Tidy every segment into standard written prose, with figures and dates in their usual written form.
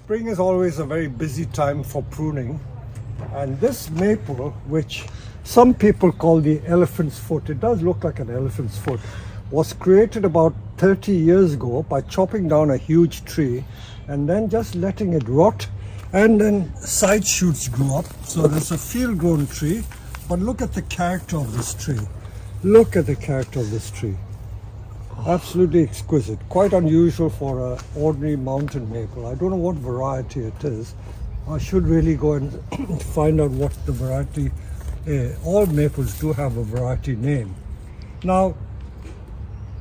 Spring is always a very busy time for pruning, and this maple, which some people call the elephant's foot, it does look like an elephant's foot, was created about 30 years ago by chopping down a huge tree and then just letting it rot, and then side shoots grew up. So there's a field-grown tree, but look at the character of this tree. Look at the character of this tree. Absolutely exquisite. Quite unusual for an ordinary mountain maple. I don't know what variety it is. I should really go and find out what the variety is. All maples do have a variety name. Now,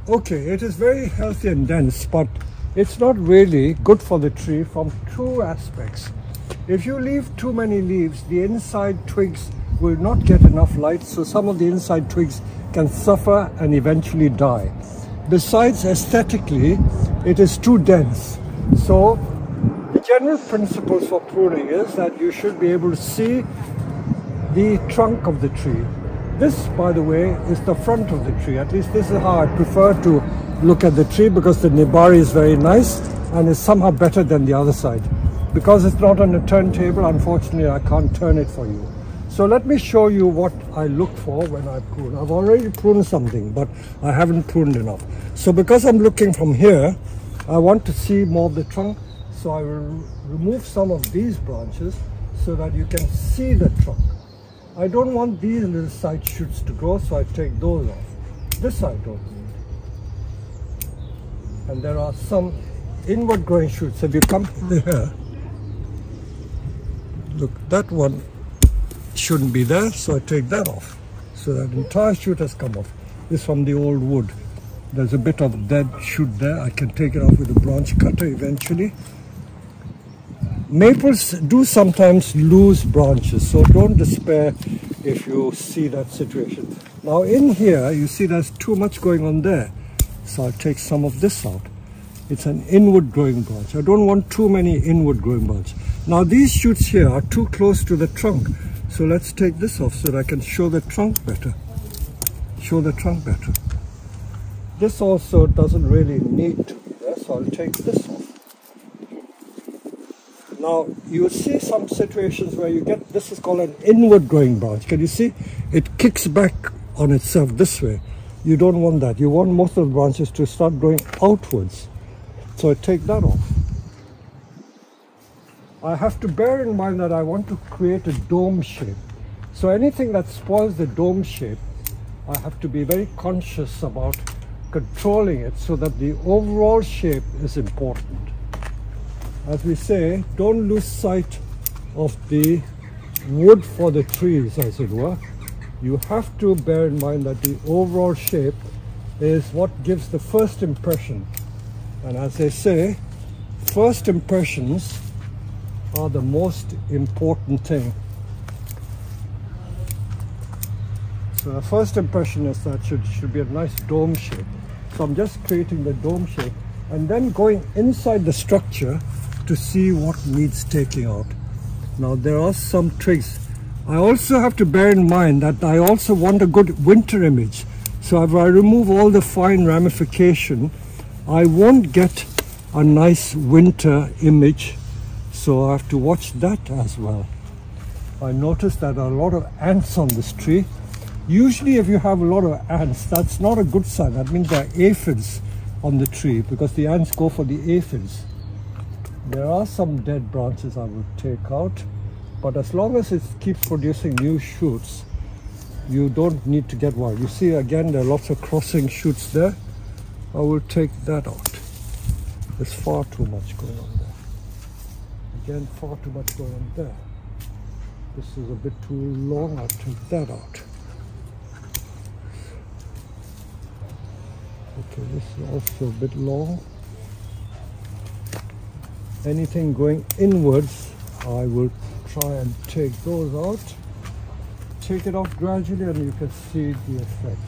okay, it is very healthy and dense, but it's not really good for the tree from two aspects. If you leave too many leaves, the inside twigs will not get enough light, so some of the inside twigs can suffer and eventually die. Besides, aesthetically, it is too dense. So the general principles for pruning is that you should be able to see the trunk of the tree. This, by the way, is the front of the tree. At least this is how I prefer to look at the tree, because the nibari is very nice and is somehow better than the other side. Because it's not on a turntable, unfortunately, I can't turn it for you. So let me show you what I look for when I prune. I've already pruned something, but I haven't pruned enough. So because I'm looking from here, I want to see more of the trunk. So I will remove some of these branches so that you can see the trunk. I don't want these little side shoots to grow, so I take those off. This I don't need. And there are some inward growing shoots. If you come here, look, that one shouldn't be there, so I take that off. So that entire shoot has come off. This is from the old wood. There's a bit of dead shoot there. I can take it off with a branch cutter eventually. Maples do sometimes lose branches, so don't despair if you see that situation. Now in here, you see there's too much going on there. So I'll take some of this out. It's an inward growing branch. I don't want too many inward growing branches. Now these shoots here are too close to the trunk. So let's take this off so that I can show the trunk better. Show the trunk better. This also doesn't really need to be there, so I'll take this off. Now you see some situations where you get, this is called an inward growing branch. Can you see? It kicks back on itself this way. You don't want that. You want most of the branches to start growing outwards. So I take that off. I have to bear in mind that I want to create a dome shape. So anything that spoils the dome shape, I have to be very conscious about controlling it so that the overall shape is important. As we say, don't lose sight of the wood for the trees, as it were. You have to bear in mind that the overall shape is what gives the first impression. And as they say, first impressions are the most important thing. So the first impression is that should be a nice dome shape. So I'm just creating the dome shape and then going inside the structure to see what needs taking out. Now there are some twigs. I also have to bear in mind that I also want a good winter image. So if I remove all the fine ramification, I won't get a nice winter image. So I have to watch that as well. I noticed that there are a lot of ants on this tree. Usually if you have a lot of ants, that's not a good sign. That means there are aphids on the tree, because the ants go for the aphids. There are some dead branches I will take out, but as long as it keeps producing new shoots, you don't need to get worried. You see again, there are lots of crossing shoots there. I will take that out. There's far too much going on there. Again, far too much going on there. This is a bit too long, I'll take that out. Okay, this is also a bit long. Anything going inwards, I will try and take those out. Take it off gradually and you can see the effect.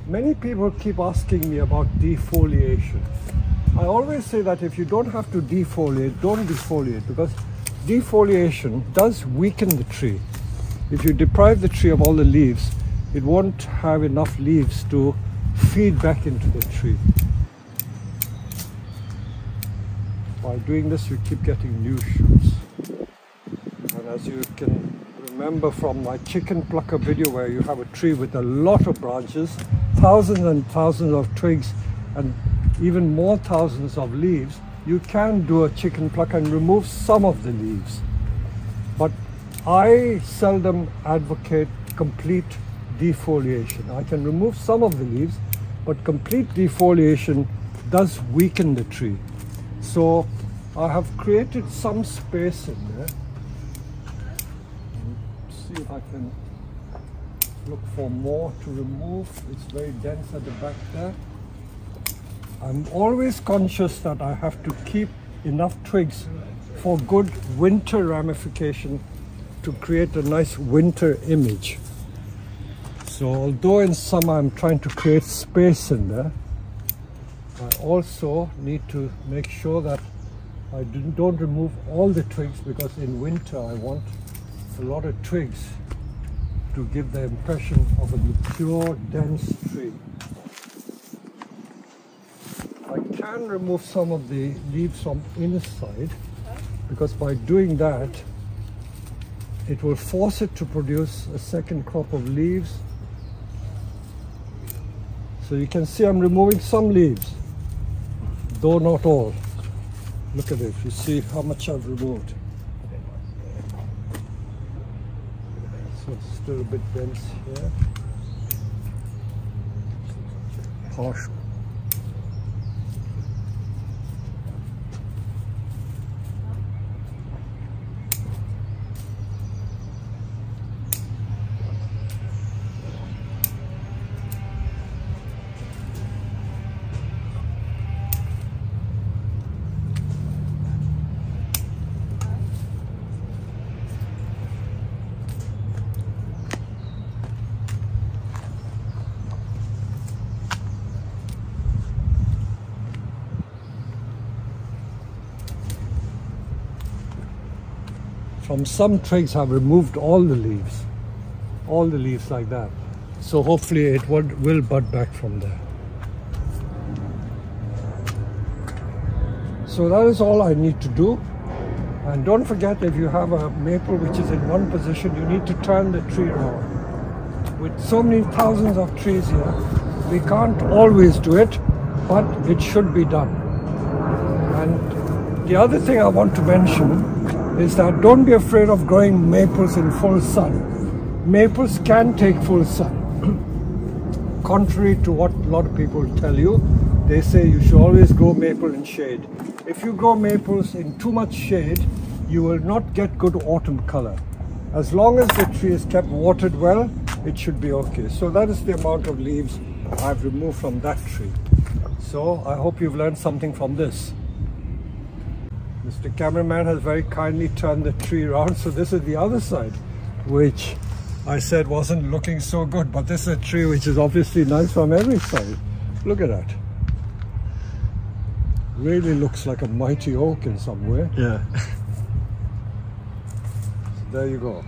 Many people keep asking me about defoliation. I always say that if you don't have to defoliate, don't defoliate, because defoliation does weaken the tree. If you deprive the tree of all the leaves, it won't have enough leaves to feed back into the tree. By doing this, you keep getting new shoots. And as you can remember from my chicken plucker video, where you have a tree with a lot of branches, thousands and thousands of twigs, and even more thousands of leaves, you can do a chicken pluck and remove some of the leaves. But I seldom advocate complete defoliation. I can remove some of the leaves, but complete defoliation does weaken the tree. So I have created some space in there. See if I can look for more to remove. It's very dense at the back there. I'm always conscious that I have to keep enough twigs for good winter ramification to create a nice winter image. So although in summer I'm trying to create space in there, I also need to make sure that I don't remove all the twigs, because in winter I want a lot of twigs to give the impression of a mature, dense tree. I can remove some of the leaves from inside, because by doing that it will force it to produce a second crop of leaves. So you can see I'm removing some leaves, though not all. Look at it, you see how much I've removed. So it's still a bit dense here. Harsh. From some twigs I've removed all the leaves like that. So hopefully it will bud back from there. So that is all I need to do. And don't forget, if you have a maple which is in one position, you need to turn the tree around. With so many thousands of trees here, we can't always do it, but it should be done. And the other thing I want to mention is that don't be afraid of growing maples in full sun. Maples can take full sun. Contrary to what a lot of people tell you, they say you should always grow maple in shade. If you grow maples in too much shade, you will not get good autumn color. As long as the tree is kept watered well, it should be okay. So that is the amount of leaves I've removed from that tree. So I hope you've learned something from this. Mr. Cameraman has very kindly turned the tree around, so this is the other side, which I said wasn't looking so good, but this is a tree which is obviously nice from every side. Look at that. Really looks like a mighty oak in some way. Yeah. So there you go.